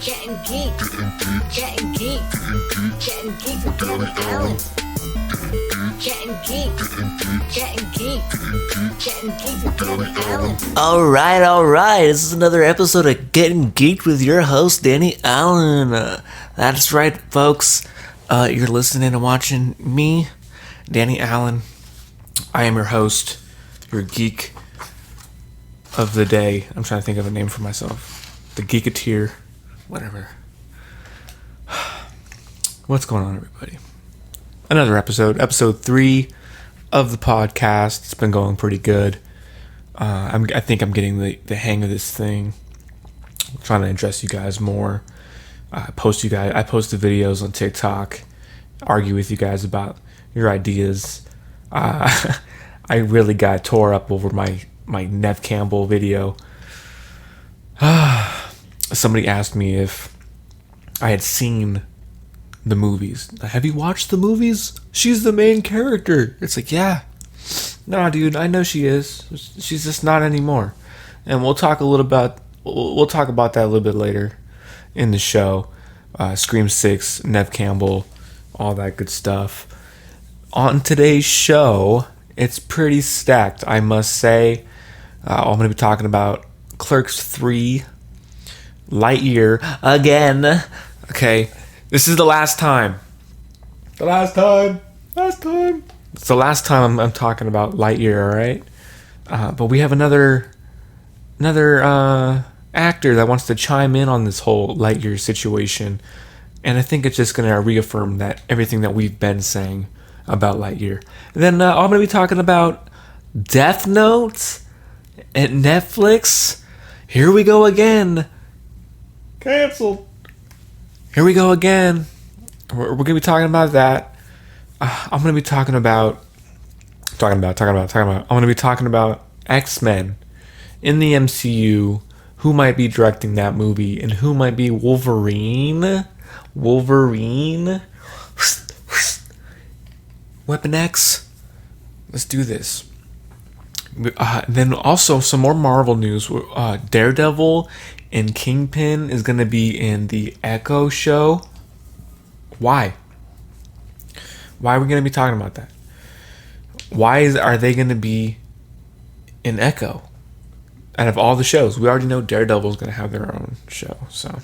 Gettin Geeked. Gettin Geeked. Gettin Geeked with Danny Allen. Gettin Geeked. Gettin Geeked. Gettin Geeked with Danny Allen. Alright. This is another episode of Gettin Geeked with your host, Danny Allen. That's right, folks. You're listening and watching me, Danny Allen. I am your host, your geek of the day. I'm trying to think of a name for myself. The Geekateer. Whatever. What's going on, everybody? Another episode 3 of the podcast. It's been going pretty good. I think I'm getting the hang of this thing. I'm trying to address you guys more. I post the videos on TikTok, argue with you guys about your ideas. I really got tore up over my Nev Campbell video. Somebody asked me if I had seen the movies. Have you watched the movies? She's the main character. It's like, yeah. No, dude, I know she is. She's just not anymore. And we'll talk about that a little bit later in the show. Scream 6, Nev Campbell, all that good stuff. On today's show, it's pretty stacked, I must say. I'm going to be talking about Clerks 3, Lightyear again. Okay, this is the last time. It's the last time I'm talking about Lightyear, alright? But we have another actor that wants to chime in on this whole Lightyear situation. And I think it's just going to reaffirm that everything that we've been saying about Lightyear. And then I'm going to be talking about Death Note at Netflix. Here we go again. Canceled. Here we go again. We're going to be talking about that. I'm going to be talking about I'm going to be talking about X-Men in the MCU, who might be directing that movie, and who might be Wolverine. Weapon X. Let's do this. Then also some more Marvel news. Daredevil and Kingpin is going to be in the Echo show. Why? Why are we going to be talking about that? Are they going to be in Echo? Out of all the shows, we already know Daredevil is going to have their own show. So,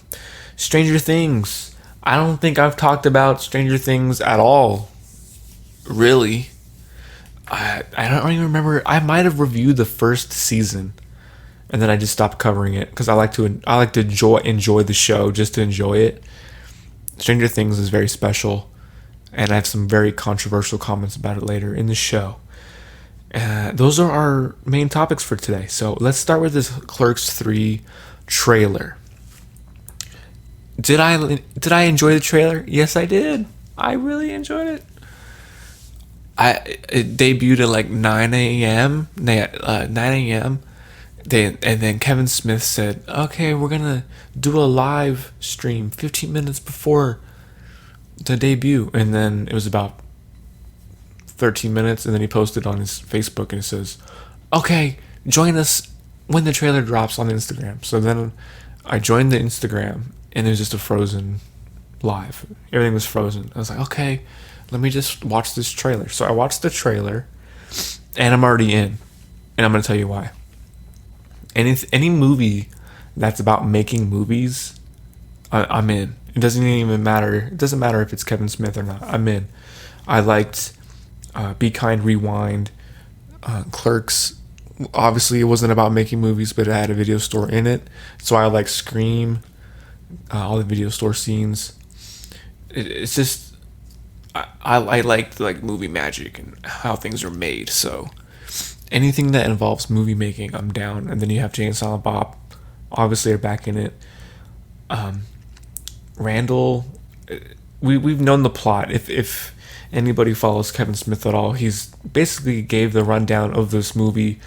Stranger Things. I don't think I've talked about Stranger Things at all. Really. I don't even remember. I might have reviewed the first season, and then I just stopped covering it because I like to enjoy the show just to enjoy it. Stranger Things is very special, and I have some very controversial comments about it later in the show. Those are our main topics for today. So let's start with this Clerks 3 trailer. Did I enjoy the trailer? Yes, I did. I really enjoyed it. It debuted at like 9 a.m. 9 a.m. And then Kevin Smith said, okay, we're going to do a live stream 15 minutes before the debut. And then it was about 13 minutes. And then he posted on his Facebook and it says, okay, join us when the trailer drops on Instagram. So then I joined the Instagram and it was just a frozen live. Everything was frozen. I was like, okay, let me just watch this trailer. So I watched the trailer and I'm already in. And I'm going to tell you why. Any movie that's about making movies, I'm in. It doesn't even matter. It doesn't matter if it's Kevin Smith or not. I'm in. I liked Be Kind, Rewind, Clerks. Obviously, it wasn't about making movies, but it had a video store in it. So I like Scream, all the video store scenes. It's just I liked like movie magic and how things are made. So anything that involves movie making, I'm down. And then you have Jay and Silent Bob, obviously, are back in it. Randall, we've known the plot. If anybody follows Kevin Smith at all, he's basically gave the rundown of this movie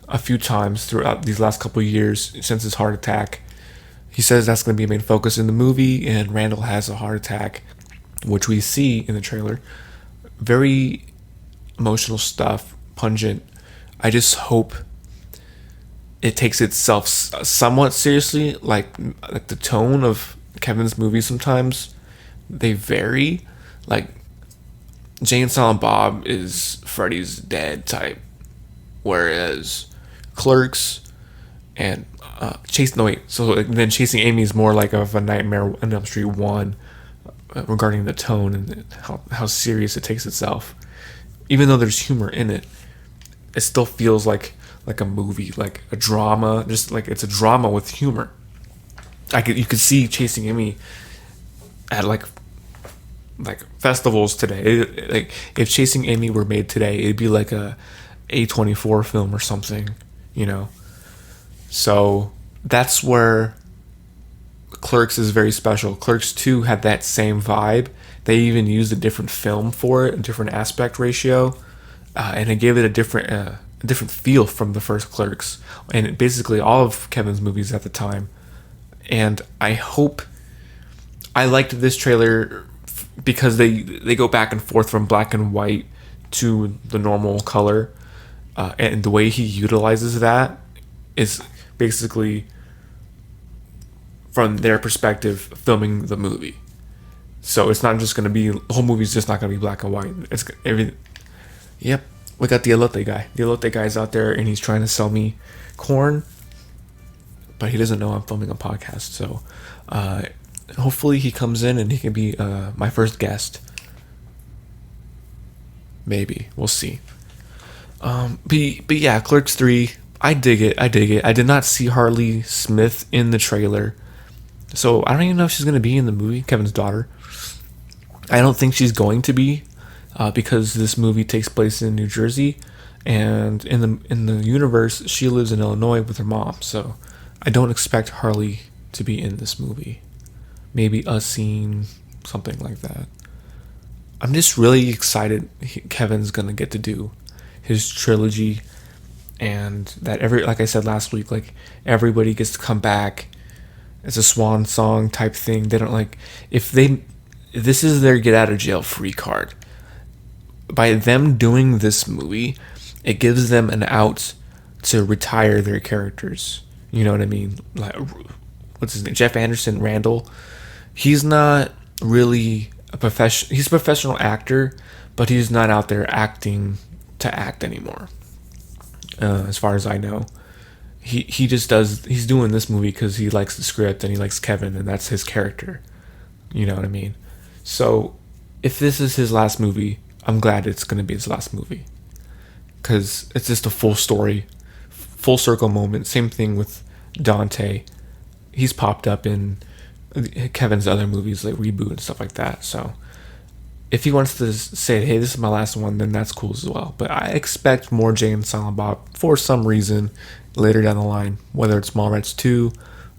a few times throughout these last couple of years since his heart attack. He says that's going to be a main focus in the movie, and Randall has a heart attack, which we see in the trailer. Very emotional stuff, pungent. I just hope it takes itself somewhat seriously. Like the tone of Kevin's movies sometimes they vary. Like Jay and Silent Bob is Freddy's dead type, whereas Clerks and then Chasing Amy is more like of a Nightmare on Elm Street 1 regarding the tone and how serious it takes itself. Even though there's humor in it, it still feels like a movie, like a drama, just like it's a drama with humor. You could see Chasing Amy at like festivals today. Like if Chasing Amy were made today, it'd be like a A24 film or something, you know. So that's where Clerks is very special. Clerks 2 had that same vibe. They even used a different film for it, a different aspect ratio, and it gave it a different feel from the first Clerks, and basically all of Kevin's movies at the time. And I liked this trailer because they go back and forth from black and white to the normal color, and the way he utilizes that is basically from their perspective filming the movie. So it's not just going to be, the whole movie's just not going to be black and white. It's everything. Yep, we got the elote guy. The elote guy's out there and he's trying to sell me corn, but he doesn't know I'm filming a podcast. So hopefully he comes in and he can be my first guest. Maybe, we'll see. But yeah, Clerks 3, I dig it. I did not see Harley Smith in the trailer, so I don't even know if she's going to be in the movie, Kevin's daughter. I don't think she's going to be, because this movie takes place in New Jersey, and in the universe, she lives in Illinois with her mom, so I don't expect Harley to be in this movie. Maybe a scene, something like that. I'm just really excited Kevin's going to get to do his trilogy, and that like I said last week, like everybody gets to come back. It's a swan song type thing. They don't if this is their get out of jail free card. By them doing this movie, it gives them an out to retire their characters. You know what I mean? Like, what's his name? Jeff Anderson Randall. He's not really a professional. He's a professional actor, but he's not out there acting to act anymore. As far as I know, he just does. He's doing this movie because he likes the script and he likes Kevin, and that's his character. You know what I mean? So, if this is his last movie, I'm glad it's going to be his last movie, because it's just a full story, full circle moment. Same thing with Dante. He's popped up in Kevin's other movies like Reboot and stuff like that. So if he wants to say, hey, this is my last one, then that's cool as well. But I expect more Jay and Silent Bob for some reason later down the line, whether it's Mallrats 2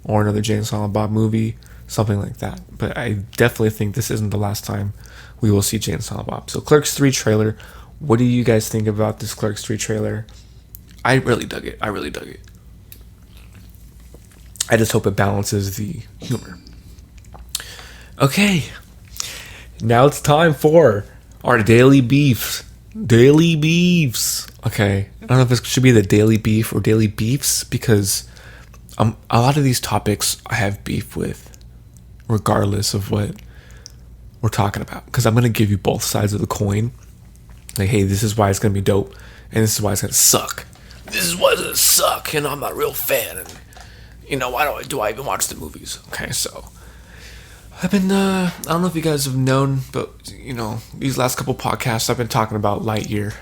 or another Jay and Silent Bob movie, something like that. But I definitely think this isn't the last time we will see Jay and Silent Bob. So Clerks 3 trailer. What do you guys think about this Clerks 3 trailer? I really dug it. I just hope it balances the humor. Okay. Now it's time for our daily beefs. Daily beefs. Okay. I don't know if this should be the daily beef or daily beefs, because a lot of these topics I have beef with, regardless of what we're talking about. Because I'm going to give you both sides of the coin. Like, hey, this is why it's going to be dope, and this is why it's going to suck. This is why it's going to suck, and I'm not a real fan, and, you know, why do I even watch the movies? Okay, so I've been, I don't know if you guys have known, but, you know, these last couple podcasts, I've been talking about Lightyear,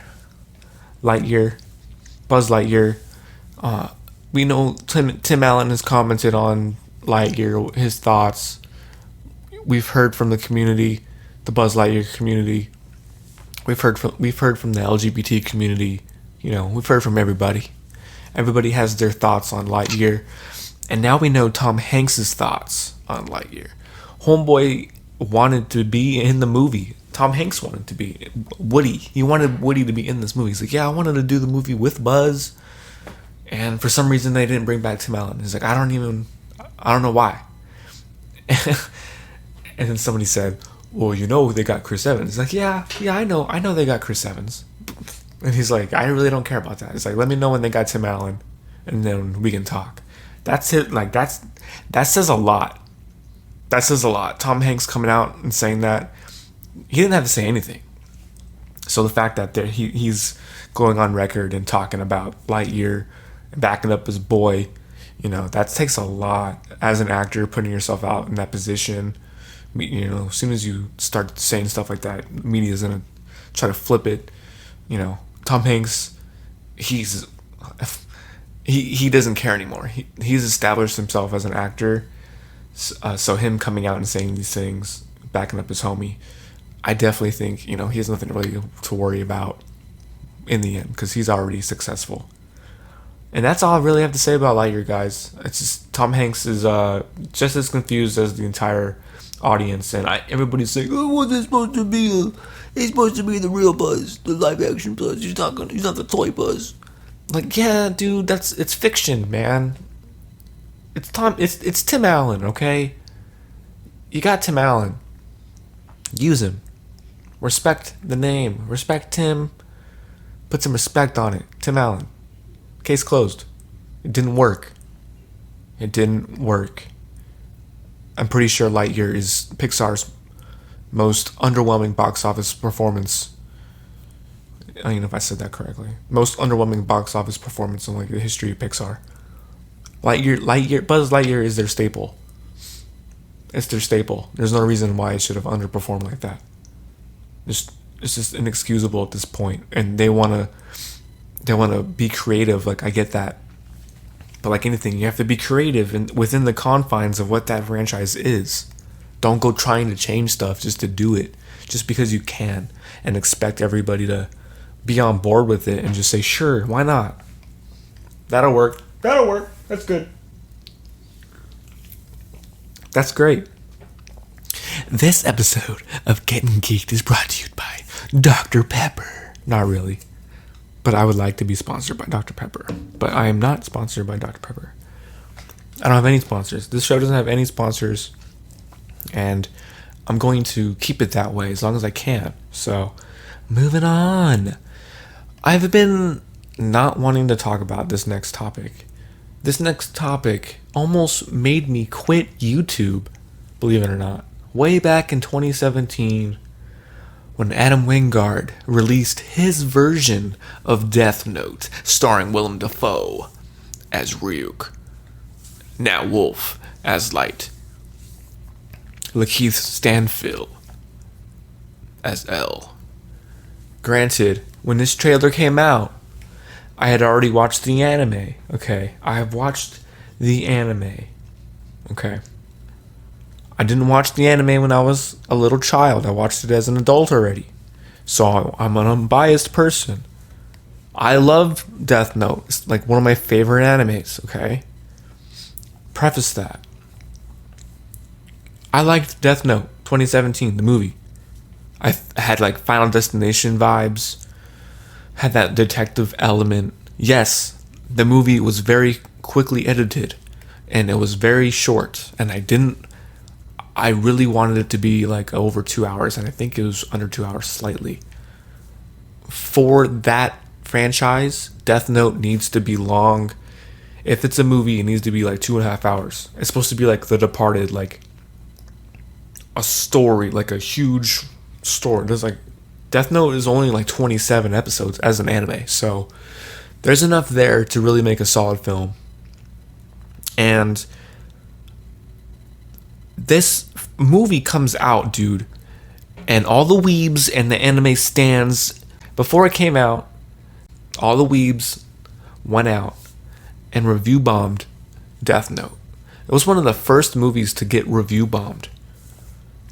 Buzz Lightyear. We know Tim Allen has commented on Lightyear, his thoughts. We've heard from the community, the Buzz Lightyear community. We've heard from the LGBT community. You know, we've heard from everybody. Everybody has their thoughts on Lightyear. And now we know Tom Hanks' thoughts on Lightyear. Homeboy wanted to be in the movie. Tom Hanks wanted to be Woody. He wanted Woody to be in this movie. He's like, yeah, I wanted to do the movie with Buzz. And for some reason, they didn't bring back Tim Allen. He's like, I don't know why. And then somebody said, well, you know, they got Chris Evans. He's like, yeah, I know they got Chris Evans. And he's like, I really don't care about that. It's like, let me know when they got Tim Allen, and then we can talk. That's it. Like that says a lot. That says a lot. Tom Hanks coming out and saying that, he didn't have to say anything. So the fact that he's going on record and talking about Lightyear and backing up his boy, that takes a lot as an actor, putting yourself out in that position. As soon as you start saying stuff like that, media's gonna try to flip it. Tom Hanks, he doesn't care anymore. He's established himself as an actor. So him coming out and saying these things, backing up his homie, I definitely think, he has nothing really to worry about in the end, because he's already successful. And that's all I really have to say about Lightyear, guys. It's just Tom Hanks is just as confused as the entire audience, and everybody's saying, "Oh, what's this supposed to be? He's supposed to be the real Buzz, the live action Buzz. He's not the toy Buzz." Like, yeah, dude, it's fiction, man. It's Tim Allen, okay? You got Tim Allen. Use him. Respect the name. Respect Tim. Put some respect on it. Tim Allen. Case closed. It didn't work. I'm pretty sure Lightyear is Pixar's most underwhelming box office performance. I don't even know if I said that correctly. Most underwhelming box office performance in the history of Pixar. Buzz Lightyear is their staple. It's their staple. There's no reason why it should have underperformed like that. It's just inexcusable at this point, and they wanna be creative. Like, I get that, but like anything, you have to be creative and within the confines of what that franchise is. Don't go trying to change stuff just to do it, just because you can, and expect everybody to be on board with it and just say, sure, why not? That'll work. That's good. That's great. This episode of Gettin Geeked is brought to you by Dr. Pepper. Not really, but I would like to be sponsored by Dr. Pepper. But I am not sponsored by Dr. Pepper. I don't have any sponsors. This show doesn't have any sponsors, and I'm going to keep it that way as long as I can. So, moving on. I've been not wanting to talk about this next topic. This next topic almost made me quit YouTube, believe it or not. Way back in 2017, when Adam Wingard released his version of Death Note, starring Willem Dafoe as Ryuk, Nat Wolff as Light, Lakeith Stanfield as L. Granted, when this trailer came out, I had already watched the anime, okay? I have watched the anime, okay? I didn't watch the anime when I was a little child. I watched it as an adult already. So I'm an unbiased person. I love Death Note. It's like one of my favorite animes, okay? Preface that. I liked Death Note 2017, the movie. I had like Final Destination vibes. Had that detective element. Yes, the movie was very quickly edited. And it was very short. And I really wanted it to be like over 2 hours. And I think it was under 2 hours slightly. For that franchise, Death Note needs to be long. If it's a movie, it needs to be like 2.5 hours. It's supposed to be like The Departed, like a story, like a huge story. There's like Death Note is only like 27 episodes as an anime, so there's enough there to really make a solid film. And this movie comes out, dude, and all the weebs and the anime stans, before it came out, all the weebs went out and review bombed Death Note. It was one of the first movies to get review bombed.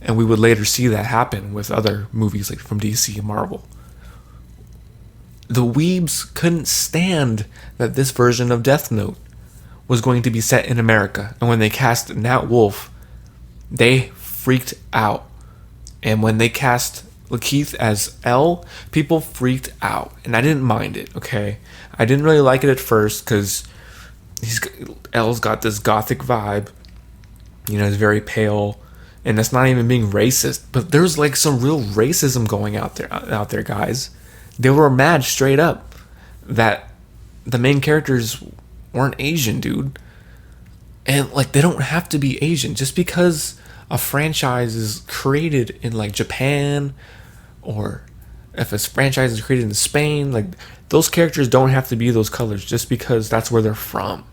And we would later see that happen with other movies like from DC and Marvel. The weebs couldn't stand that this version of Death Note was going to be set in America. And when they cast Nat Wolff, they freaked out. And when they cast Lakeith as L, people freaked out. And I didn't mind it, okay? I didn't really like it at first because L's got this gothic vibe. He's very pale. And that's not even being racist, but there's like some real racism going out there, guys. They were mad straight up that the main characters or an Asian dude. And like, they don't have to be Asian. Just because a franchise is created in like Japan, or if a franchise is created in Spain, like, those characters don't have to be those colors just because that's where they're from.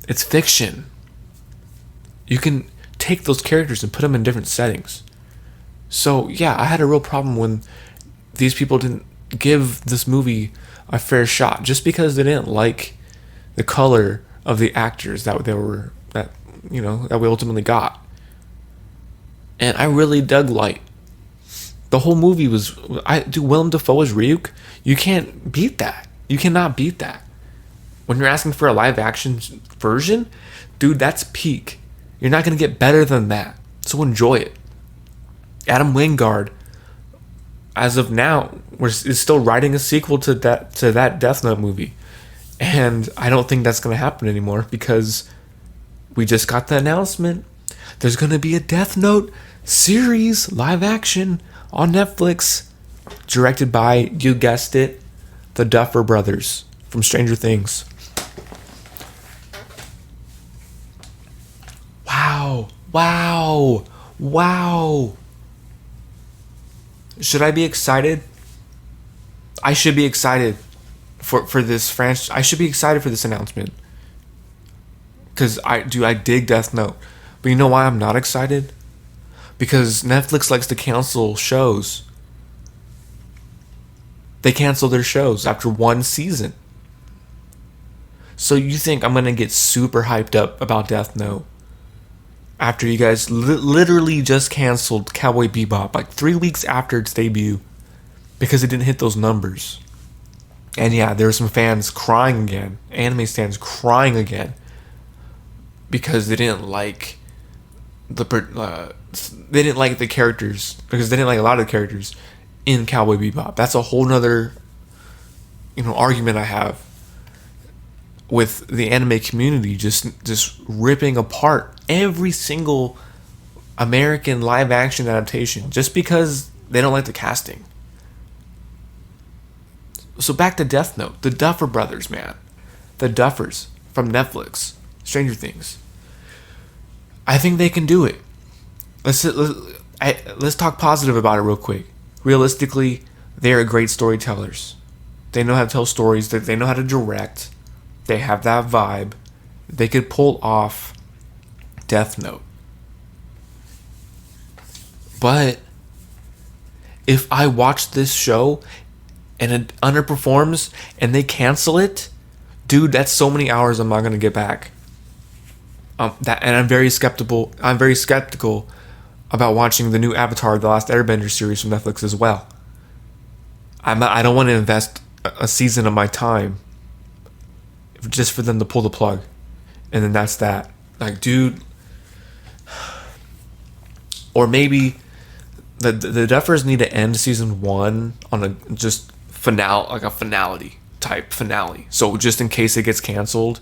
It's fiction. You can take those characters and put them in different settings. So yeah, I had a real problem when these people didn't give this movie a fair shot just because they didn't like the color of the actors that we ultimately got. And I really dug Light. The whole movie was, Willem Dafoe as Ryuk. You can't beat that. You cannot beat that. When you're asking for a live action version, dude, that's peak. You're not gonna get better than that. So enjoy it. Adam Wingard, as of now, is still writing a sequel to that Death Note movie. And I don't think that's going to happen anymore because we just got the announcement. There's going to be a Death Note series, live action, on Netflix, directed by, you guessed it, the Duffer Brothers from Stranger Things. Wow. Should I be excited? I should be excited for this franchise. I should be excited for this announcement. Because I dig Death Note. But you know why I'm not excited? Because Netflix likes to cancel shows. They cancel their shows after one season. So you think I'm going to get super hyped up about Death Note after you guys literally just canceled Cowboy Bebop like 3 weeks after its debut because it didn't hit those numbers. And yeah, there were some fans crying again, anime fans crying again, because they didn't like the characters, because they didn't like a lot of the characters in Cowboy Bebop. That's a whole nother argument I have with the anime community, just ripping apart every single American live action adaptation just because they don't like the casting. So back to Death Note, the Duffer Brothers, man, the Duffers from Netflix, Stranger Things. I think they can do it. Let's talk positive about it real quick. Realistically, they are great storytellers. They know how to tell stories. They know how to direct. They have that vibe. They could pull off Death Note. But if I watch this show and it underperforms and they cancel it, dude, that's so many hours I'm not gonna get back. And I'm very skeptical. I'm very skeptical about watching the new Avatar: The Last Airbender series from Netflix as well. I don't want to invest a season of my time just for them to pull the plug, and then that's that. Like, dude. Or maybe the Duffers need to end season 1 on a just finale, like a finality type finale. So just in case it gets canceled,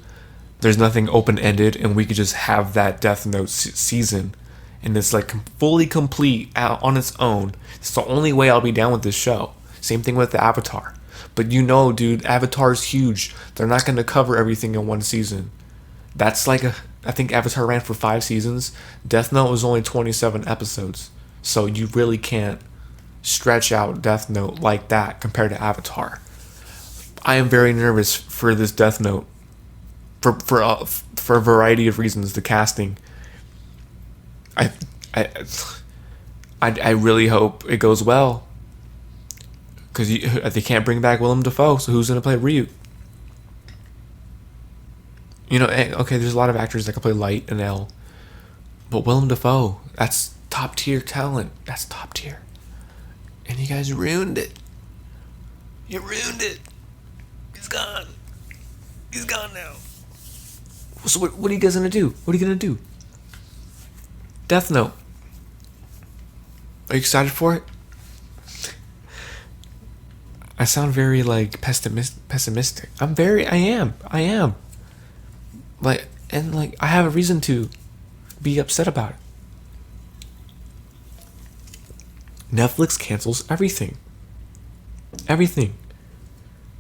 there's nothing open-ended, and we could just have that Death Note season, and it's like fully complete on its own. It's the only way I'll be down with this show. Same thing with the Avatar. But dude, Avatar's huge. They're not going to cover everything in one season. That's like I think Avatar ran for 5 seasons. Death Note was only 27 episodes. So you really can't stretch out Death Note like that compared to Avatar. I am very nervous for this Death Note. For a variety of reasons. The casting. I really hope it goes well. Because they can't bring back Willem Dafoe, so who's going to play Ryuk? Okay, there's a lot of actors that can play Light and L. But Willem Dafoe, that's top tier talent. That's top tier. And you guys ruined it. You ruined it. He's gone. He's gone now. So what are you guys going to do? What are you going to do? Death Note. Are you excited for it? I sound very pessimistic. I am. I have a reason to be upset about it. Netflix cancels everything. Everything.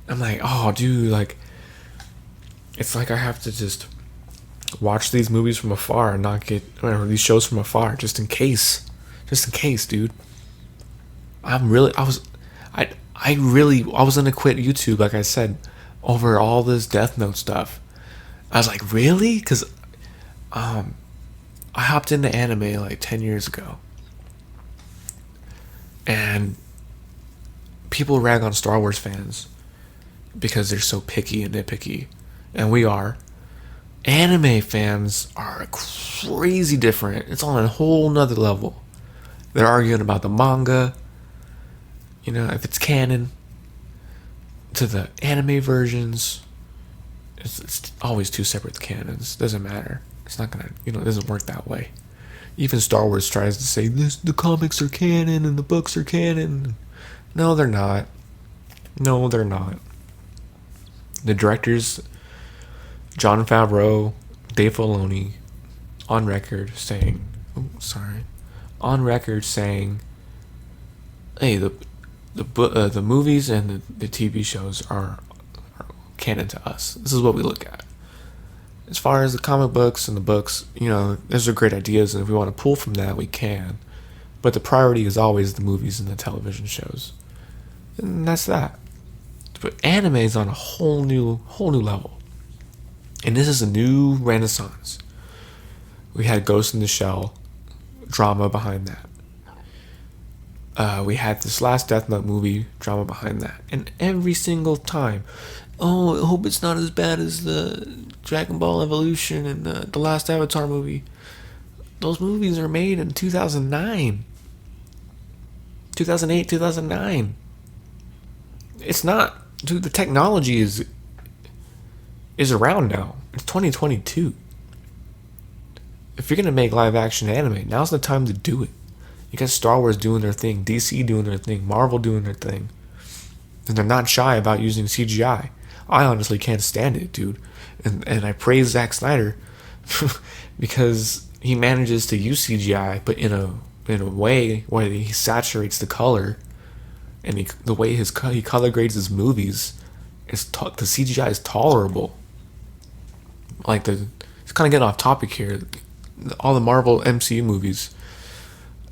I'm like, oh dude, it's like I have to just watch these movies from afar and not get, or these shows from afar, just in case, dude. I was gonna quit YouTube, like I said, over all this Death Note stuff. I was like, really? Because I hopped into anime like 10 years ago, and people rag on Star Wars fans because they're so picky and nitpicky, and we are. Anime fans are crazy different. It's on a whole nother level. They're arguing about the manga, if it's canon, to the anime versions. It's always two separate canons. Doesn't matter. It's not gonna, it doesn't work that way. Even Star Wars tries to say the comics are canon and the books are canon. No, they're not. The directors, Jon Favreau, Dave Filoni, on record saying, hey, the movies and the TV shows are canon to us. This is what we look at. As far as the comic books and the books, those are great ideas, and if we want to pull from that, we can. But the priority is always the movies and the television shows, and that's that. But anime is on a whole new level, and this is a new renaissance. We had Ghost in the Shell drama behind that. We had this last Death Note movie drama behind that, and every single time, I hope it's not as bad as the Dragon Ball Evolution and the last Avatar movie. Those movies are made in 2008, 2009. It's not, dude. The technology is around now. It's 2022. If you're gonna make live action anime, now's the time to do it. You got Star Wars doing their thing, DC doing their thing, Marvel doing their thing, and they're not shy about using CGI. I honestly can't stand it, dude. And I praise Zack Snyder because he manages to use CGI, but in a way where he saturates the color, and the way he color grades his movies the CGI is tolerable. Like it's kind of getting off topic here. All the Marvel MCU movies,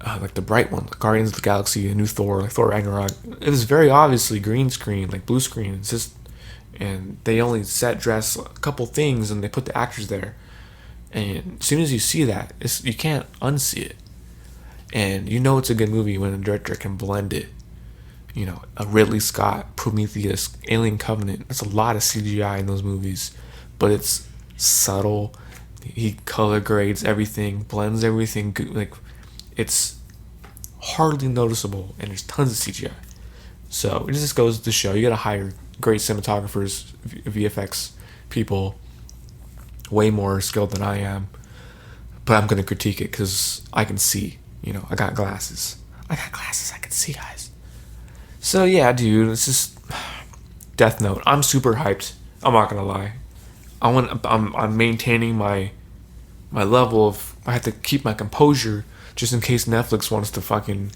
like the bright one, like Guardians of the Galaxy, a new Thor, like Thor Ragnarok, it was very obviously green screen, like blue screen. It's just, and they only set dress a couple things and they put the actors there, and as soon as you see that, you can't unsee it, and it's a good movie when a director can blend it. A Ridley Scott, Prometheus, Alien Covenant, there's a lot of CGI in those movies, but it's subtle. He color grades everything, blends everything, like it's hardly noticeable, and there's tons of CGI. So it just goes to show you gotta hire great cinematographers, VFX people, way more skilled than I am. But I'm gonna critique it because I can see. I got glasses. I can see, guys. So yeah, dude, it's just Death Note. I'm super hyped. I'm not gonna lie. I'm maintaining my level of. I have to keep my composure just in case Netflix wants to fucking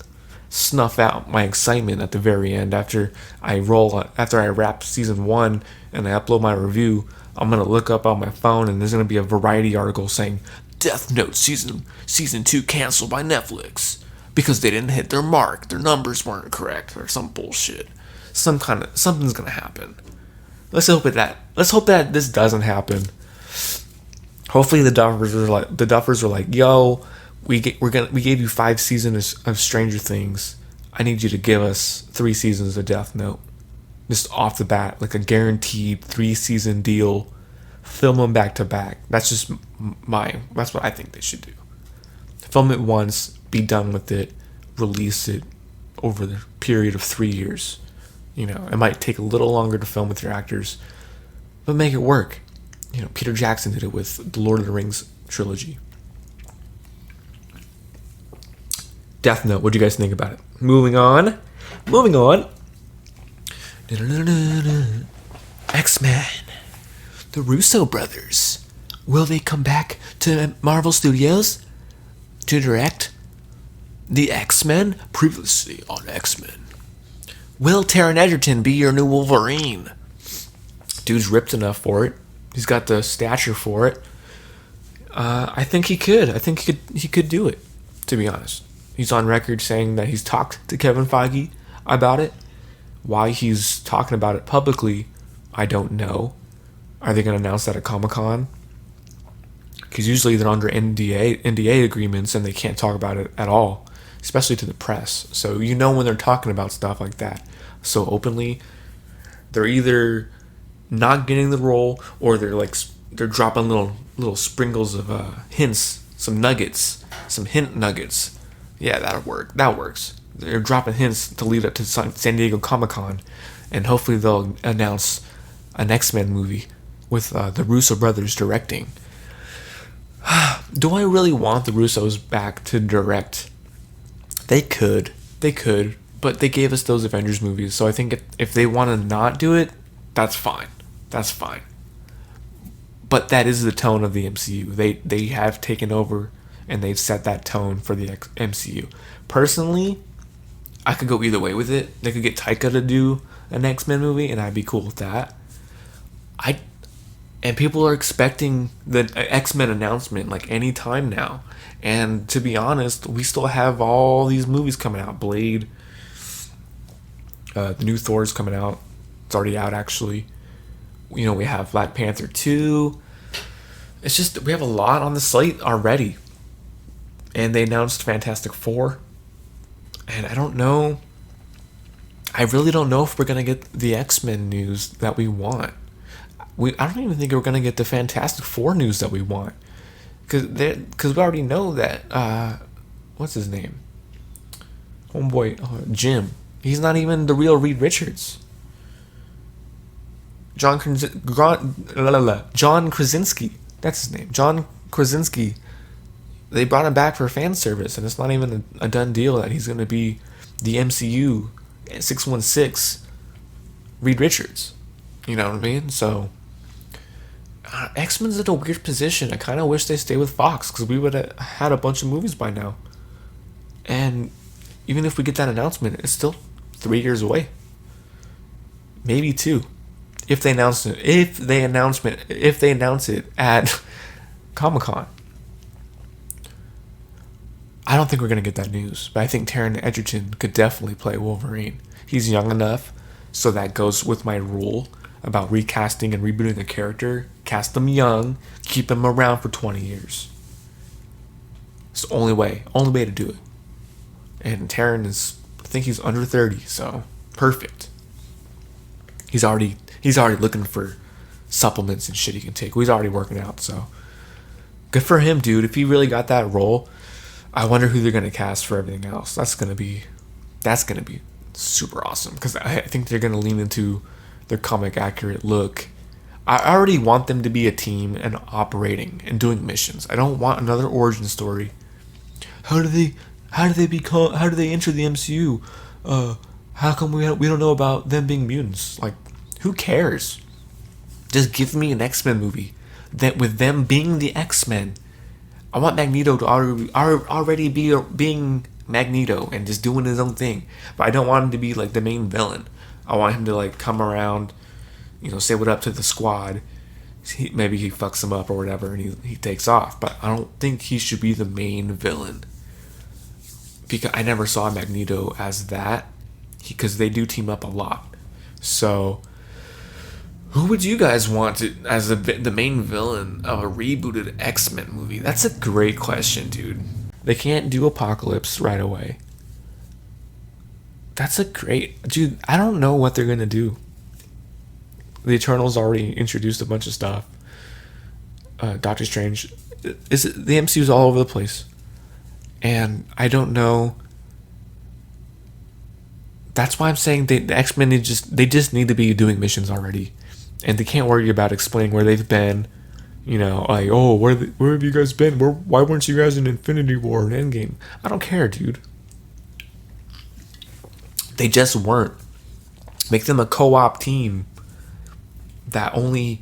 snuff out my excitement at the very end after I wrap season 1 and I upload my review. I'm gonna look up on my phone and there's gonna be a Variety article saying Death Note season 2 canceled by Netflix because they didn't hit their mark, their numbers weren't correct, or some bullshit. Something's gonna happen. Let's hope that this doesn't happen. Hopefully the Duffers are like, yo, we gave you 5 seasons of Stranger Things. I need you to give us 3 seasons of Death Note, just off the bat, like a guaranteed 3-season deal. Film them back to back. That's what I think they should do. Film it once, be done with it, release it over the period of 3 years. It might take a little longer to film with your actors, but make it work. Peter Jackson did it with the Lord of the Rings trilogy. Death Note, what do you guys think about it? Moving on. X-Men. The Russo brothers. Will they come back to Marvel Studios to direct the X-Men? Previously on X-Men. Will Taren Edgerton be your new Wolverine? Dude's ripped enough for it. He's got the stature for it. I think he could. I think he could do it, to be honest. He's on record saying that he's talked to Kevin Feige about it. Why he's talking about it publicly, I don't know. Are they going to announce that at Comic-Con? Because usually they're under NDA agreements and they can't talk about it at all, especially to the press. So you know when they're talking about stuff like that so openly, they're either not getting the role or they're dropping little sprinkles of hints, some nuggets, some hint nuggets. Yeah, that'll work. That works. They're dropping hints to lead up to San Diego Comic-Con, and hopefully they'll announce an X-Men movie with the Russo brothers directing. Do I really want the Russos back to direct? They could, but they gave us those Avengers movies, so I think if they want to not do it, that's fine. That's fine. But that is the tone of the MCU. They have taken over, and they've set that tone for the MCU. Personally, I could go either way with it. They could get Taika to do an X-Men movie, and I'd be cool with that. And people are expecting the X-Men announcement like any time now. And to be honest, we still have all these movies coming out. Blade, the new Thor's coming out. It's already out, actually. We have Black Panther 2. It's just, we have a lot on the slate already. And they announced Fantastic Four. And I don't know. I really don't know if we're going to get the X-Men news that we want. I don't even think we're going to get the Fantastic Four news that we want. Because we already know that, what's his name? Homeboy, Jim. He's not even the real Reed Richards. John Krasinski. That's his name. John Krasinski. They brought him back for fan service, and it's not even a done deal that he's going to be the MCU 616 Reed Richards. You know what I mean? So, X-Men's in a weird position. I kind of wish they stayed with Fox, because we would have had a bunch of movies by now. And even if we get that announcement, it's still 3 years away. Maybe 2. If they announce it. If they announce it at Comic-Con. I don't think we're going to get that news, but I think Taren Edgerton could definitely play Wolverine. He's young enough, so that goes with my rule about recasting and rebooting a character. Cast them young, keep them around for 20 years. It's the only way to do it. And Taren I think he's under 30, so perfect. He's already looking for supplements and shit he can take. He's already working out, so good for him, dude. If he really got that role, I wonder who they're gonna cast for everything else. That's gonna be super awesome, because I think they're gonna lean into their comic accurate look. I already want them to be a team and operating and doing missions. I don't want another origin story. How do they enter the MCU? How come we don't know about them being mutants? Like, who cares? Just give me an X-Men movie that with them being the X-Men. I want Magneto to already be being Magneto and just doing his own thing. But I don't want him to be like the main villain. I want him to like come around, say what up to the squad. Maybe he fucks them up or whatever and he takes off. But I don't think he should be the main villain. Because I never saw Magneto as that. Because they do team up a lot. So, who would you guys want as the main villain of a rebooted X-Men movie? That's a great question, dude. They can't do Apocalypse right away. Dude, I don't know what they're going to do. The Eternals already introduced a bunch of stuff. Doctor Strange. The MCU's all over the place. And I don't know. That's why I'm saying the X-Men, they just need to be doing missions already. And they can't worry about explaining where they've been. Like, oh, where have you guys been? Why weren't you guys in Infinity War and Endgame? I don't care, dude. They just weren't. Make them a co-op team that only,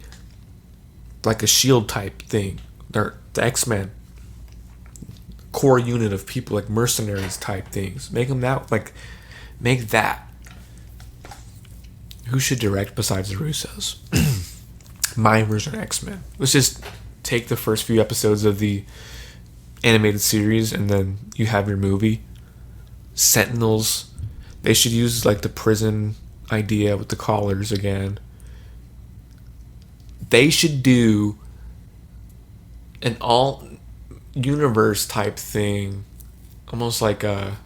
like a SHIELD type thing. They're the X-Men. Core unit of people, like mercenaries type things. Make them that, make that. Who should direct besides the Russos? My version of X-Men. Let's just take the first few episodes of the animated series and then you have your movie. Sentinels. They should use like the prison idea with the collars again. They should do an all universe type thing, almost like a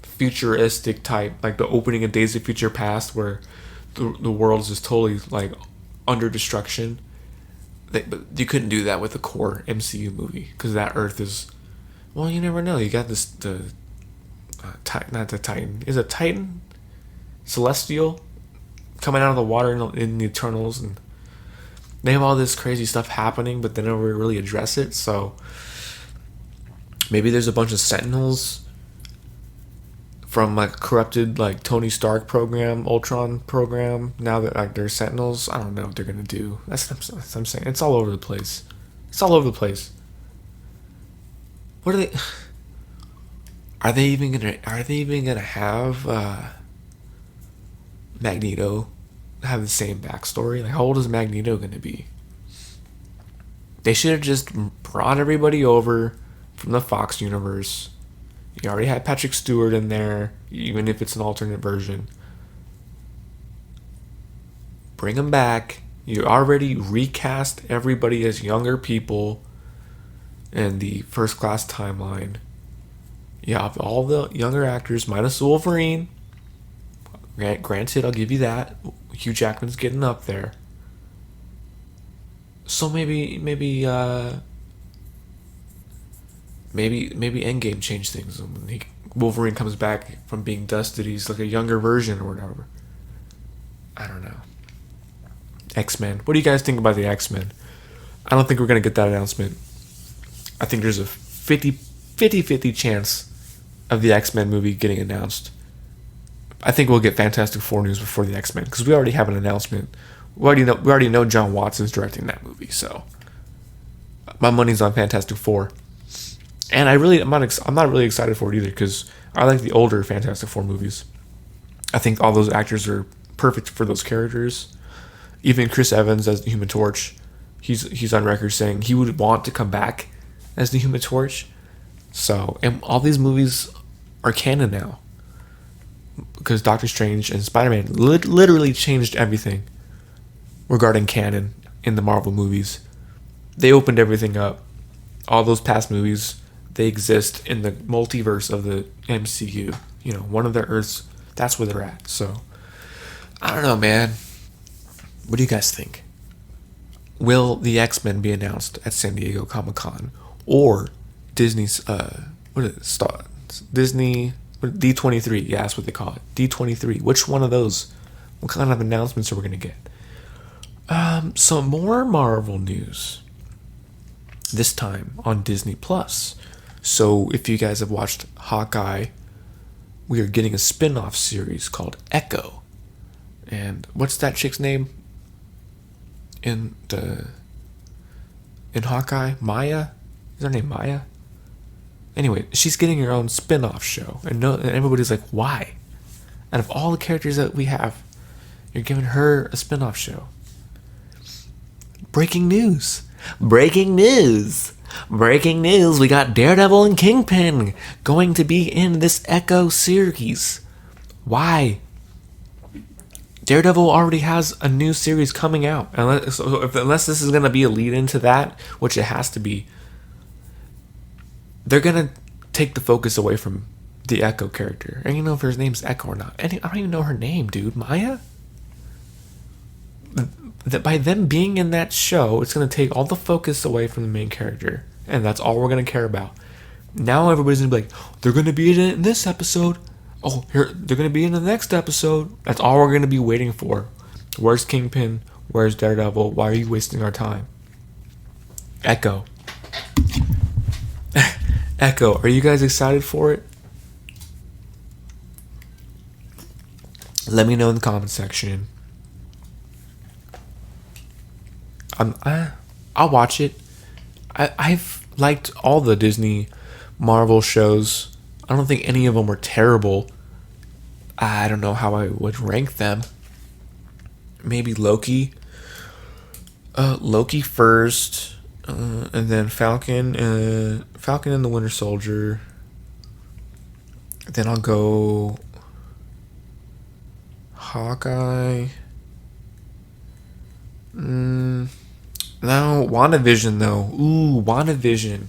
futuristic type, like the opening of Days of Future Past, where the world is just totally like under destruction. But you couldn't do that with the core MCU movie because that Earth is, well, you never know. You got this not the Titan. Is it Titan? Celestial coming out of the water in the Eternals, and they have all this crazy stuff happening, but they never really address it. So maybe there's a bunch of Sentinels from like corrupted like Tony Stark program, Ultron program. Now that like they're Sentinels, I don't know what they're gonna do. That's what I'm saying. It's all over the place. It's all over the place. What are they? Are they even gonna have Magneto have the same backstory? Like, how old is Magneto gonna be? They should have just brought everybody over from the Fox universe. You already had Patrick Stewart in there, even if it's an alternate version. Bring them back. You already recast everybody as younger people in the First Class timeline. You have all the younger actors minus Wolverine. Granted, I'll give you that. Hugh Jackman's getting up there. So maybe Endgame changed things. When Wolverine comes back from being dusted, he's like a younger version or whatever. I don't know. X-Men. What do you guys think about the X-Men? I don't think we're going to get that announcement. I think there's a 50-50 chance of the X-Men movie getting announced. I think we'll get Fantastic Four news before the X-Men because we already have an announcement. We already know John Watson's directing that movie, so my money's on Fantastic Four. And I'm not really excited for it either because I like the older Fantastic Four movies. I think all those actors are perfect for those characters. Even Chris Evans as the Human Torch, he's on record saying he would want to come back as the Human Torch. So, and all these movies are canon now because Doctor Strange and Spider-Man literally changed everything regarding canon in the Marvel movies. They opened everything up. All those past movies, they exist in the multiverse of the MCU. You know, one of their Earths, that's where they're at. So, I don't know, man. What do you guys think? Will the X-Men be announced at San Diego Comic-Con or Disney's Disney D23? Yeah, that's what they call it. D23. Which one of those? What kind of announcements are we gonna get? Some more Marvel news. This time on Disney Plus. So if you guys have watched Hawkeye, we are getting a spin-off series called Echo. And what's that chick's name? In Hawkeye? Maya? Is her name Maya? Anyway, she's getting her own spin-off show. And everybody's like, why? Out of all the characters that we have, you're giving her a spin-off show. Breaking news. Breaking news. Breaking news. We got Daredevil and Kingpin going to be in this Echo series. Why? Daredevil already has a new series coming out. Unless this is going to be a lead into that, which it has to be, they're going to take the focus away from the Echo character. I don't even know if her name's Echo or not. I don't even know her name, dude. Maya? That by them being in that show, it's going to take all the focus away from the main character. And that's all we're going to care about. Now everybody's going to be like, they're going to be in it in this episode. Oh, they're going to be in the next episode. That's all we're going to be waiting for. Where's Kingpin? Where's Daredevil? Why are you wasting our time? Echo. Echo, are you guys excited for it? Let me know in the comment section. I'll watch it. I've liked all the Disney Marvel shows. I don't think any of them were terrible. I don't know how I would rank them. Maybe Loki. Loki first, and then Falcon and the Winter Soldier. Then I'll go Hawkeye. No, WandaVision though. Ooh, WandaVision.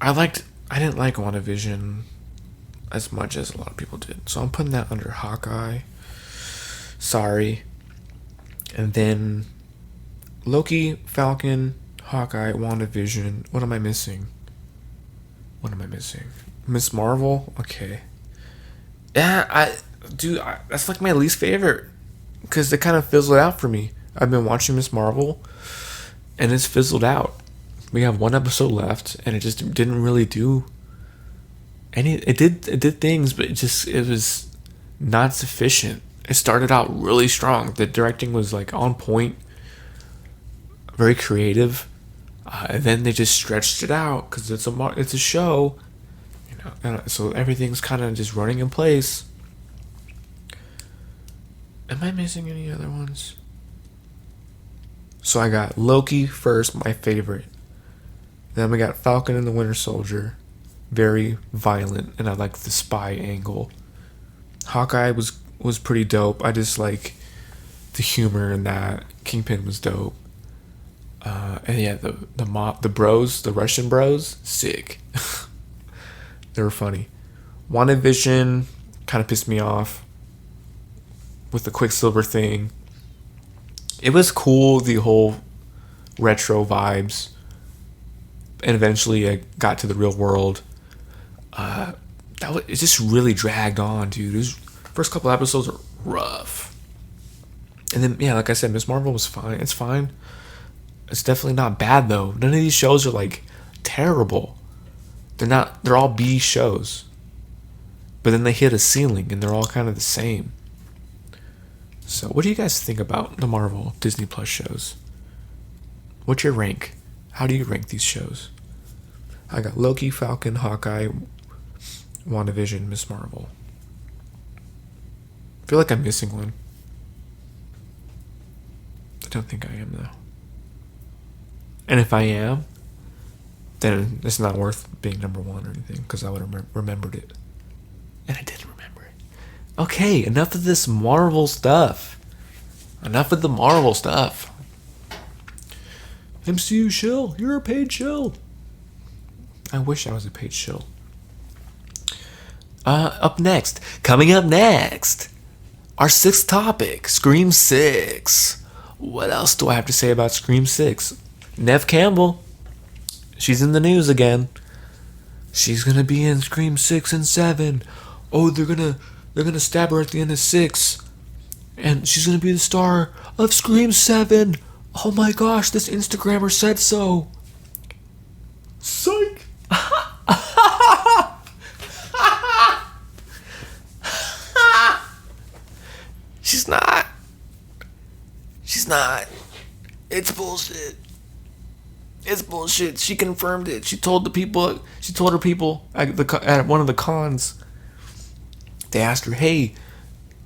I didn't like WandaVision as much as a lot of people did. So I'm putting that under Hawkeye. Sorry. And then Loki, Falcon, Hawkeye, WandaVision. What am I missing? Miss Marvel? Okay. Yeah, that's like my least favorite. Because it kind of fizzled out for me. I've been watching Miss Marvel, and it's fizzled out. We have one episode left, and it just didn't really do any. It did things, but it was not sufficient. It started out really strong. The directing was like on point, very creative, and then they just stretched it out because it's a show, and so everything's kind of just running in place. Am I missing any other ones? So I got Loki first, my favorite. Then we got Falcon and the Winter Soldier, very violent, and I like the spy angle. Hawkeye was pretty dope. I just like the humor in that. Kingpin was dope. And yeah, the bros, the Russian bros, sick. They were funny. WandaVision kind of pissed me off with the Quicksilver thing. It was cool, the whole retro vibes. And eventually I got to the real world. It just really dragged on, dude. First couple episodes are rough. And then, yeah, like I said, Miss Marvel was fine. It's fine. It's definitely not bad, though. None of these shows are, like, terrible. They're all B shows. But then they hit a ceiling, and they're all kind of the same. So, what do you guys think about the Marvel Disney Plus shows? What's your rank? How do you rank these shows? I got Loki, Falcon, Hawkeye, WandaVision, Miss Marvel. I feel like I'm missing one. I don't think I am, though. And if I am, then it's not worth being number one or anything, because I would have remembered it. And I did remember it. Okay, enough of this Marvel stuff. Enough of the Marvel stuff. MCU shill, you're a paid shill. I wish I was a paid shill. Coming up next, our sixth topic, Scream 6. What else do I have to say about Scream 6? Neve Campbell, she's in the news again. She's gonna be in Scream 6 and 7. Oh, they're gonna stab her at the end of 6. And she's gonna be the star of Scream 7. Oh my gosh, this Instagrammer said so. Psych. She's not. It's bullshit. She confirmed it. She told her people at one of the cons. They asked her, "Hey,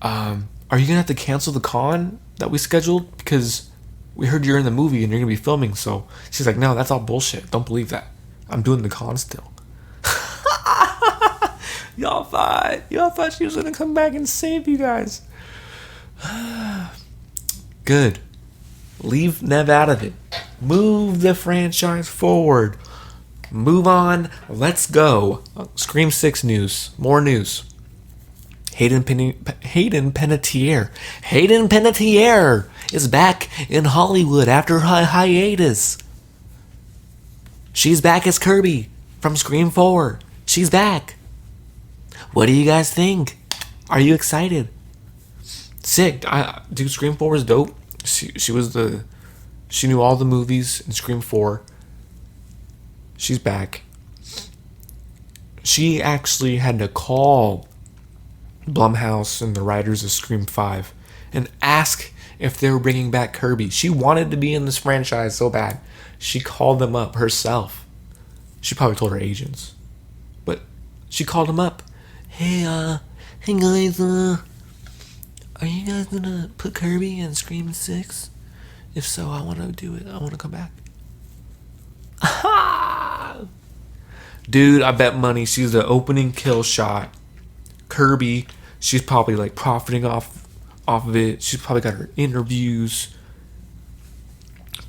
are you gonna have to cancel the con that we scheduled because we heard you're in the movie and you're gonna be filming?" So she's like, "No, that's all bullshit. Don't believe that. I'm doing the con still." Y'all thought she was gonna come back and save you guys. Good. Leave Neve out of it. Move the franchise forward. Move on. Let's go. Scream 6 news. More news. Hayden Panettiere is back in Hollywood after her hiatus. She's back as Kirby from Scream 4. She's back. What do you guys think? Are you excited? Sick. Dude, Scream 4 was dope. She knew all the movies in Scream 4. She's back. She actually had to call Blumhouse and the writers of Scream 5 and ask if they were bringing back Kirby. She wanted to be in this franchise so bad. She called them up herself. She probably told her agents. But she called them up. Hey guys, are you guys gonna put Kirby in Scream 6? If so, I want to do it. I want to come back. Dude, I bet money she's the opening kill shot. Kirby, she's probably like profiting off of it. She's probably got her interviews.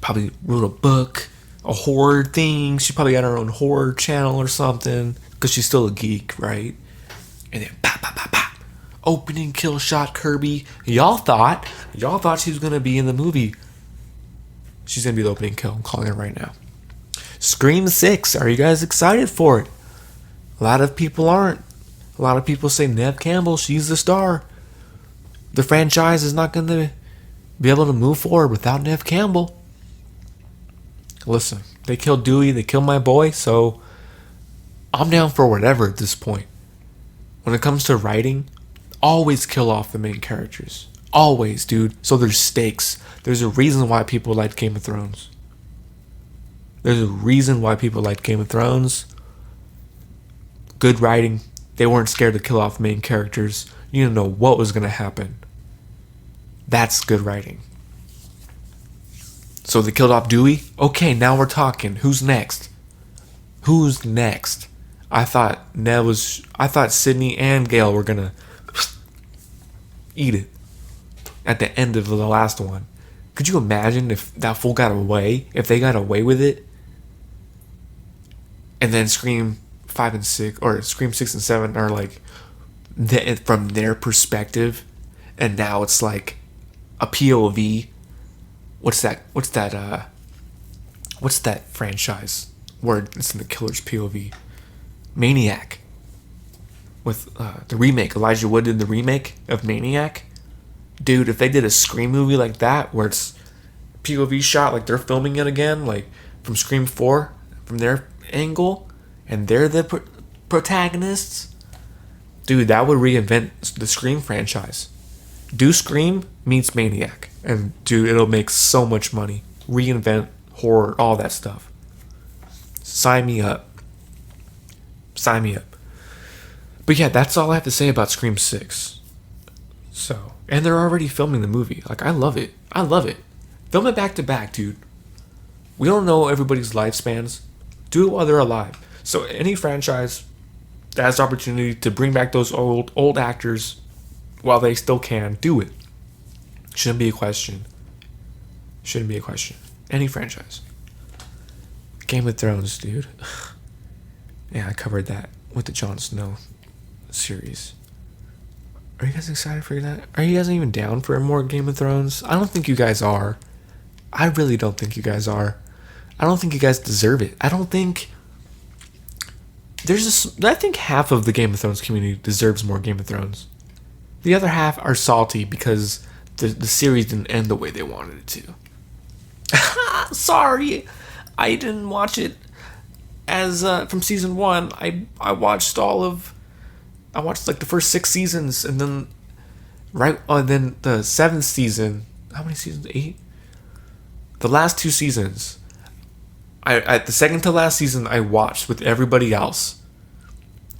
Probably wrote a book, a horror thing. She probably got her own horror channel or something. Because she's still a geek, right? And then pop, pop, pop, pop. Opening kill shot Kirby. Y'all thought she was gonna be in the movie. She's gonna be the opening kill. I'm calling it right now. Scream 6. Are you guys excited for it? A lot of people aren't. A lot of people say Neve Campbell, she's the star. The franchise is not gonna be able to move forward without Neve Campbell. Listen, they killed Dewey, they killed my boy, so I'm down for whatever at this point. When it comes to writing, always kill off the main characters. Always, dude. So there's stakes. There's a reason why people like Game of Thrones. There's a reason why people like Game of Thrones. Good writing. They weren't scared to kill off main characters. You didn't know what was going to happen. That's good writing. So they killed off Dewey? Okay, now we're talking. Who's next? Who's next? I thought Sydney and Gale were going to eat it at the end of the last one. Could you imagine if that fool got away? If they got away with it? And then Scream 5 and 6, or Scream 6 and 7 are like from their perspective, and now it's like a POV. What's that franchise where it's in the killer's POV? Maniac. With the remake. Elijah Wood did the remake of Maniac. Dude, if they did a Scream movie like that, where it's POV shot, like they're filming it again, like from Scream 4, from their angle, and they're the protagonists, dude, that would reinvent the Scream franchise. Do Scream meets Maniac, and dude, it'll make so much money. Reinvent horror, all that stuff. Sign me up. Sign me up. But yeah, that's all I have to say about Scream 6. So, and they're already filming the movie. Like, I love it. I love it. Film it back to back, dude. We don't know everybody's lifespans. Do it while they're alive. So any franchise that has the opportunity to bring back those old actors while they still can, do it. Shouldn't be a question. Shouldn't be a question. Any franchise. Game of Thrones, dude. Yeah, I covered that with the Jon Snow series. Are you guys excited for that? Are you guys even down for more Game of Thrones? I don't think you guys are. I really don't think you guys are. I don't think you guys deserve it. I don't think... I think half of the Game of Thrones community deserves more Game of Thrones. The other half are salty because the series didn't end the way they wanted it to. Sorry, I didn't watch it as from season 1. I watched I watched like the first 6 seasons, and then then the 7th season. How many seasons? 8. The last 2 seasons. At the second to last season, I watched with everybody else,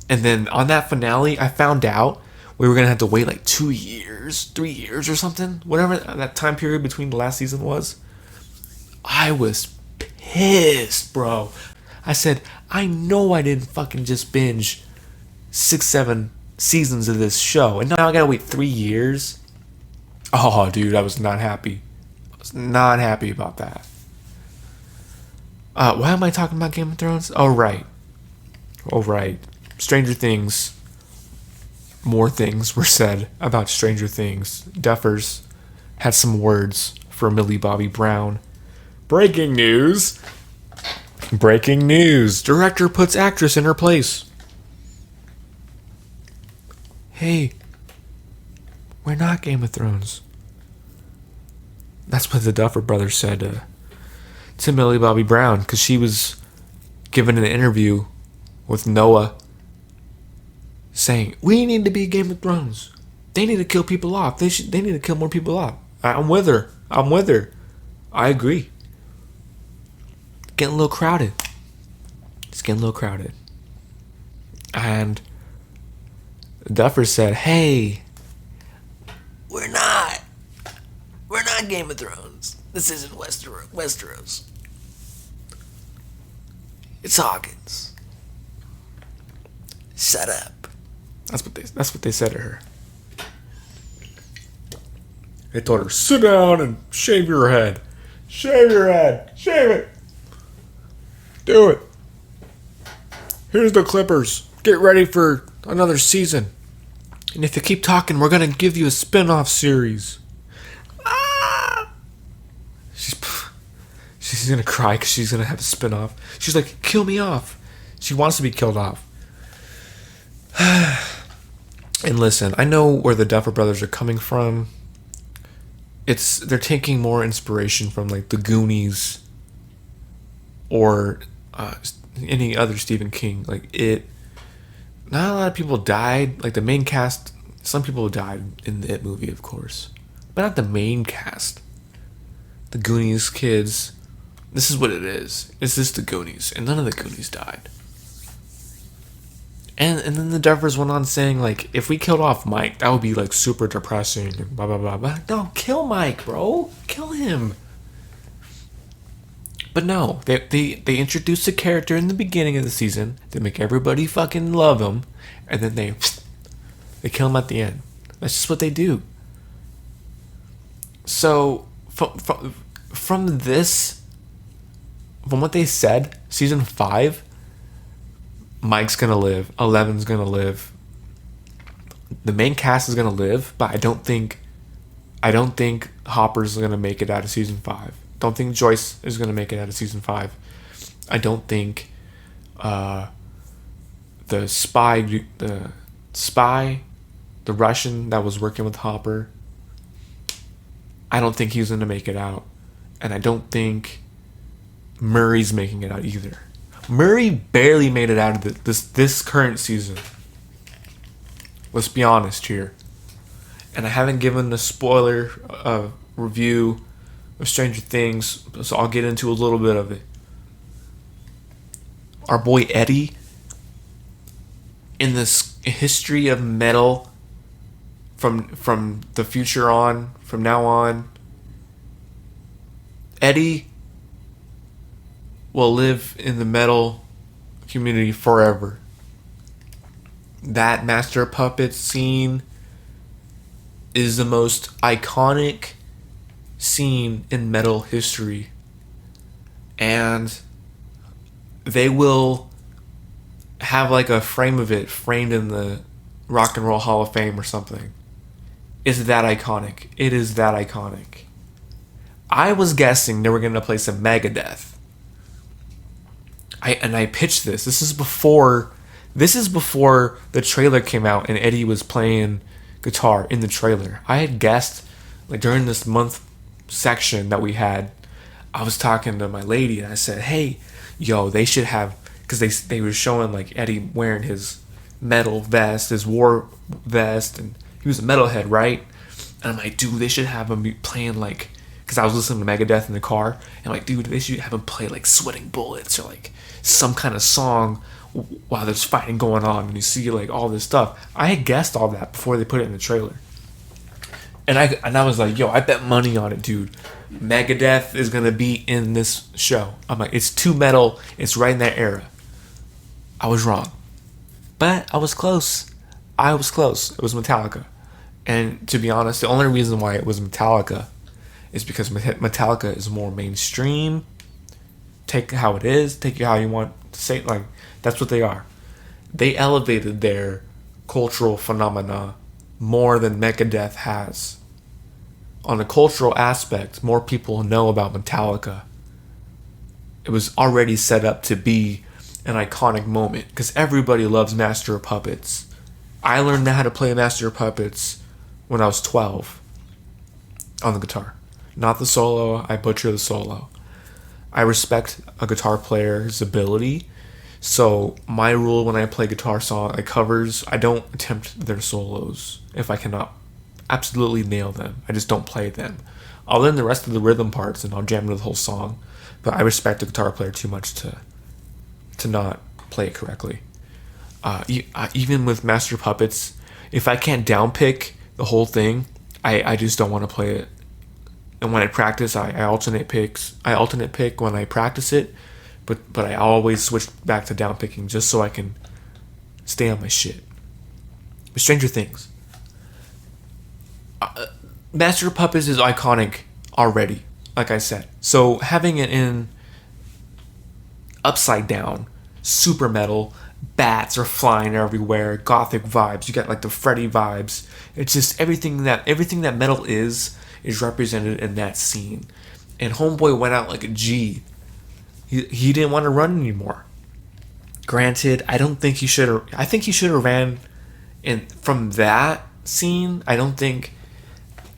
and then on that finale, I found out we were gonna have to wait like 2 years, 3 years, or something. Whatever that time period between the last season was. I was pissed, bro. I said, I know I didn't fucking just binge 6-7 seasons of this show, and now I gotta wait 3 years. Oh, dude, I was not happy. I was not happy about that. Why am I talking about Game of Thrones? Oh, right. Stranger Things. More things were said about Stranger Things. Duffers had some words for Millie Bobby Brown. Breaking news. Director puts actress in her place. Hey, we're not Game of Thrones. That's what the Duffer brothers said to Millie Bobby Brown, because she was given an interview with Noah saying, we need to be Game of Thrones. They need to kill people off. They need to kill more people off. I'm with her. I agree. Getting a little crowded. It's getting a little crowded. And Duffer said, hey, We're not. We're not Game of Thrones. This isn't Westeros. It's Hawkins. Shut up. That's what they said to her. They told her, sit down and shave your head. Shave your head. Shave it. Do it. Here's the clippers. Get ready for another season. And if you keep talking, we're going to give you a spin-off series. Ah! She's going to cry because she's going to have a spin-off. She's like, kill me off. She wants to be killed off. And listen, I know where the Duffer Brothers are coming from. They're taking more inspiration from like the Goonies or any other Stephen King. Like it. Not a lot of people died. Like the main cast, some people died in the It movie, of course, but not the main cast. The Goonies kids. This is what it is. It's just the Goonies, and none of the Goonies died. And then the Duffers went on saying, like, if we killed off Mike, that would be, like, super depressing, and blah, blah, blah, blah. No, kill Mike, bro. Kill him. But no, they introduce a character in the beginning of the season. They make everybody fucking love him, and then they kill him at the end. That's just what they do. So, from what they said, season 5... Mike's gonna live. 11's gonna live. The main cast is gonna live, but I don't think Hopper's gonna make it out of season 5. Don't think Joyce is gonna make it out of season 5. I don't think the Russian that was working with Hopper, I don't think he's gonna make it out, and I don't think Murray's making it out either. Murray barely made it out of this current season. Let's be honest here. And I haven't given the spoiler review of Stranger Things, so I'll get into a little bit of it. Our boy Eddie, in this history of metal, from the future on, from now on, Eddie will live in the metal community forever. That Master Puppet scene is the most iconic scene in metal history. And they will have like a frame of it framed in the Rock and Roll Hall of Fame or something. It's that iconic. It is that iconic. I was guessing they were going to play some Megadeth. I pitched this. This is before the trailer came out and Eddie was playing guitar in the trailer. I had guessed, like during this month section that we had, I was talking to my lady and I said, hey, yo, they should have, because they were showing like Eddie wearing his metal vest, his war vest, and he was a metalhead, right? And I'm like, dude, they should have him be playing like, because I was listening to Megadeth in the car, and I'm like, dude, they should have him play like Sweating Bullets or like some kind of song while there's fighting going on, and you see like all this stuff. I had guessed all that before they put it in the trailer, and I was like, yo, I bet money on it, dude. Megadeth is gonna be in this show. I'm like, it's too metal. It's right in that era. I was wrong, but I was close. It was Metallica, and to be honest, the only reason why it was Metallica is because Metallica is more mainstream. Take how it is, take it how you want to say it. Like, that's what they are. They elevated their cultural phenomena more than Megadeth has. On a cultural aspect, more people know about Metallica. It was already set up to be an iconic moment because everybody loves Master of Puppets. I learned how to play Master of Puppets when I was 12 on the guitar. Not the solo, I butcher the solo. I respect a guitar player's ability, so my rule when I play guitar covers, I don't attempt their solos if I cannot absolutely nail them. I just don't play them. I'll learn the rest of the rhythm parts and I'll jam to the whole song, but I respect a guitar player too much to not play it correctly. Even with Master Puppets, if I can't downpick the whole thing, I just don't want to play it. And when I practice, I alternate picks. I alternate pick when I practice it, but I always switch back to down picking just so I can stay on my shit. But Stranger Things. Master of Puppets is iconic already, like I said. So having it in Upsidedown, super metal, bats are flying everywhere, gothic vibes. You got like the Freddy vibes. It's just everything that metal is represented in that scene. And Homeboy went out like a G. He didn't want to run anymore. Granted, I think he should have ran from that scene. I don't think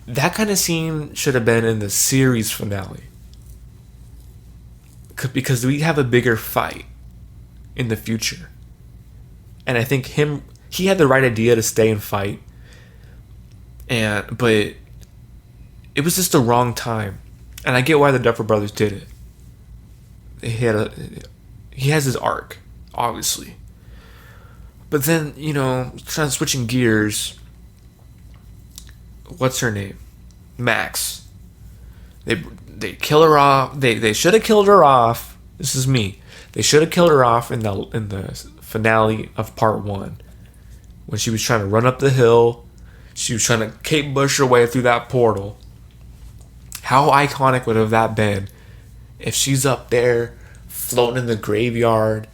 that kind of scene should have been in the series finale. Because we have a bigger fight in the future. And I think he had the right idea to stay and fight. But it was just the wrong time. And I get why the Duffer Brothers did it. He has his arc, obviously. But then, kind of switching gears. What's her name? Max. They kill her off. They should have killed her off. This is me. They should have killed her off in the finale of part 1. When she was trying to run up the hill. She was trying to Kate Bush her way through that portal. How iconic would have that been if she's up there floating in the graveyard.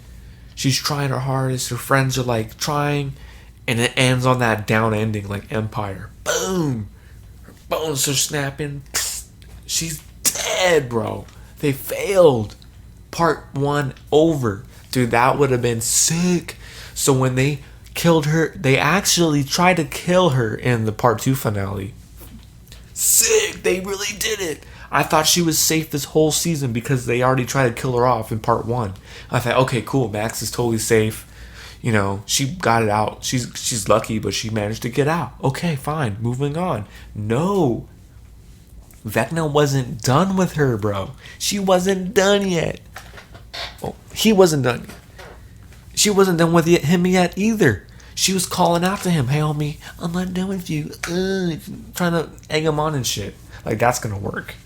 She's trying her hardest. Her friends are like trying. And it ends on that down ending like Empire. Boom! Her bones are snapping. She's dead, bro. They failed. Part 1 over. Dude, that would have been sick. So when they killed her, they actually tried to kill her in the part 2 finale. Sick. They really did it. I thought she was safe this whole season because they already tried to kill her off in part 1. I thought, okay, cool. Max is totally safe. She got it out. She's lucky, but she managed to get out. Okay, fine. Moving on. No. Vecna wasn't done with her, bro. She wasn't done yet. Oh, he wasn't done yet. She wasn't done with him yet either. She was calling out to him, hey, homie, I'm not done with you. Trying to egg him on and shit. Like, that's going to work.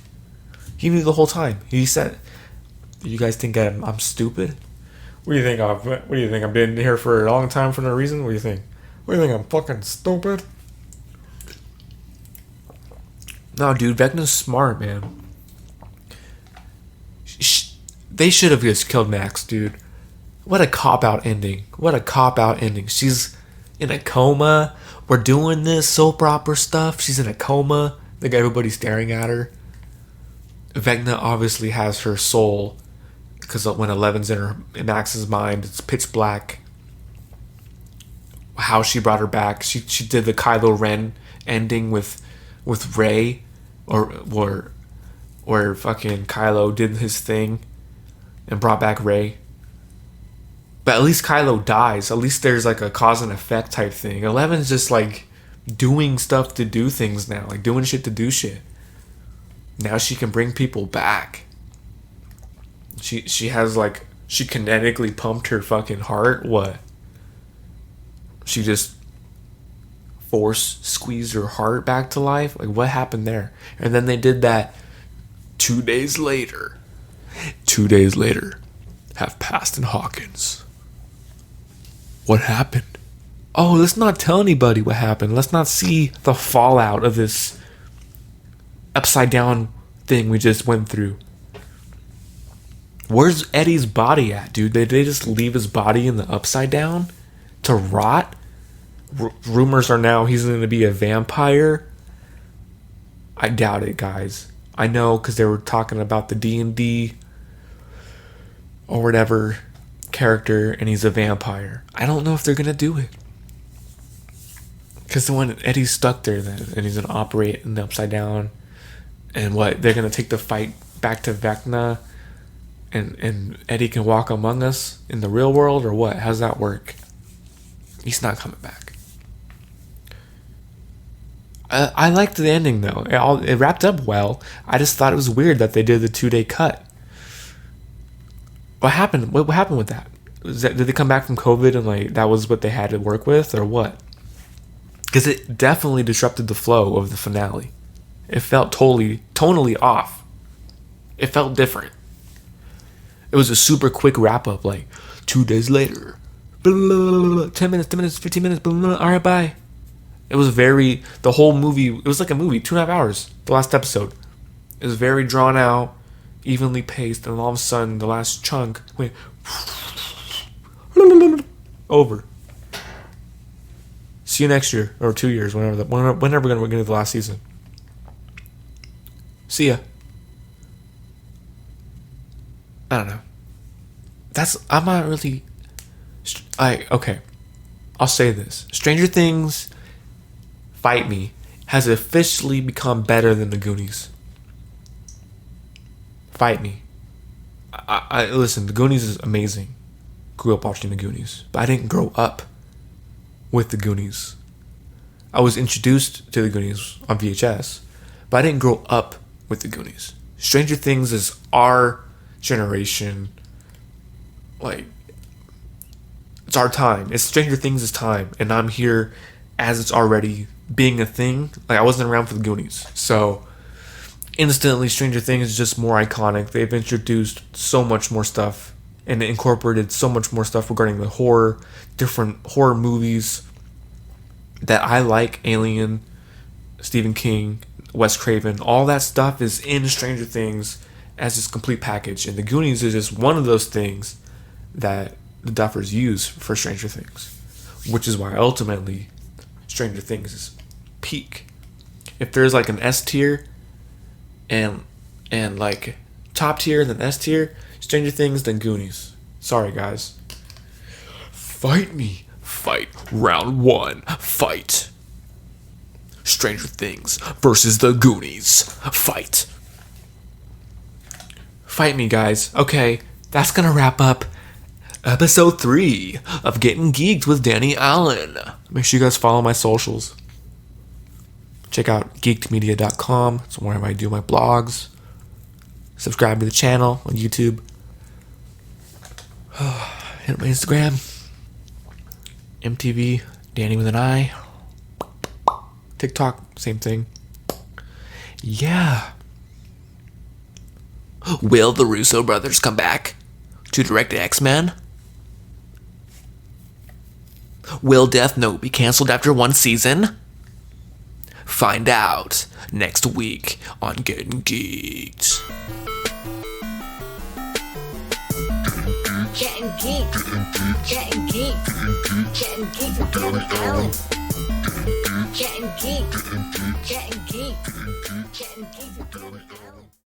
He knew the whole time. He said, you guys think I'm stupid? What do you think? I've been here for a long time for no reason? What do you think? What do you think? I'm fucking stupid? No, dude, Vecna's smart, man. They should have just killed Max, dude. What a cop-out ending. She's in a coma. We're doing this soap opera stuff. She's in a coma. Like, everybody's staring at her. Vecna obviously has her soul. Because when Eleven's in Max's mind, it's pitch black. How she brought her back. She did the Kylo Ren ending with Rey. Or where fucking Kylo did his thing and brought back Rey. But at least Kylo dies. At least there's like a cause and effect type thing. Eleven's just like doing stuff to do things now. Like doing shit to do shit. Now she can bring people back. She has like, she kinetically pumped her fucking heart. What? She just force squeezed her heart back to life? Like, what happened there? And then they did that 2 days later. 2 days later have passed in Hawkins. What happened? Oh, let's not tell anybody what happened. Let's not see the fallout of this upside down thing we just went through. Where's Eddie's body at, dude? Did they just leave his body in the upside down to rot? Rumors are now he's going to be a vampire. I doubt it, guys. I know because they were talking about the D&D or whatever character, and he's a vampire. I don't know if they're going to do it. Because when Eddie's stuck there then, and he's going to operate in the upside down, and what, they're going to take the fight back to Vecna, and Eddie can walk among us in the real world, or what? How's that work? He's not coming back. I liked the ending though. It wrapped up well. I just thought it was weird that they did the 2-day cut. What happened? What happened with that? Did they come back from COVID and like that was what they had to work with, or what? because it definitely disrupted the flow of the finale. It felt tonally off. It felt different. It was a super quick wrap up, like 2 days later, 10 minutes, 15 minutes, all right, bye. It was the whole movie, it was like a movie, 2.5 hours, the last episode. It was very drawn out, evenly paced, and all of a sudden, the last chunk went over. See you next year, or 2 years, whenever we're going to get to the last season. See ya. I don't know. I'm not really... okay. I'll say this. Stranger Things, Fight Me, has officially become better than the Goonies. Fight Me. I listen, the Goonies is amazing. Grew up watching the Goonies. But I didn't grow up with the Goonies. I was introduced to the Goonies on VHS, but I didn't grow up with the Goonies. Stranger Things is our generation. Like, it's our time. It's Stranger Things' time, and I'm here as it's already being a thing. Like, I wasn't around for the Goonies, so instantly Stranger Things is just more iconic. They've introduced so much more stuff and incorporated so much more stuff regarding the horror, different horror movies that I like. Alien, Stephen King, Wes Craven, all that stuff is in Stranger Things as this complete package, and the Goonies is just one of those things that the Duffers use for Stranger Things, which is why ultimately Stranger Things is peak. If there's like an S tier and like top tier and then S tier, Stranger Things, then Goonies. Sorry guys. Fight Me. Fight. Round 1. Fight. Stranger Things versus the Goonies. Fight. Fight Me, guys. Okay, that's gonna wrap up episode 3 of Gettin Geeked with Danny Allen. Make sure you guys follow my socials. Check out geekedmedia.com. It's where I do my blogs. Subscribe to the channel on YouTube. Hit my Instagram. MTV, Danny with an I. TikTok, same thing. Yeah. Will the Russo brothers come back to direct X-Men? Will Death Note be canceled after 1 season? Find out next week on Gettin Geeked. Gettin Geeked. Gettin Geeked. Gettin Geeked with Danny Allen. Gettin Geeked. Gettin Geeked. Gettin Geeked with Danny Allen.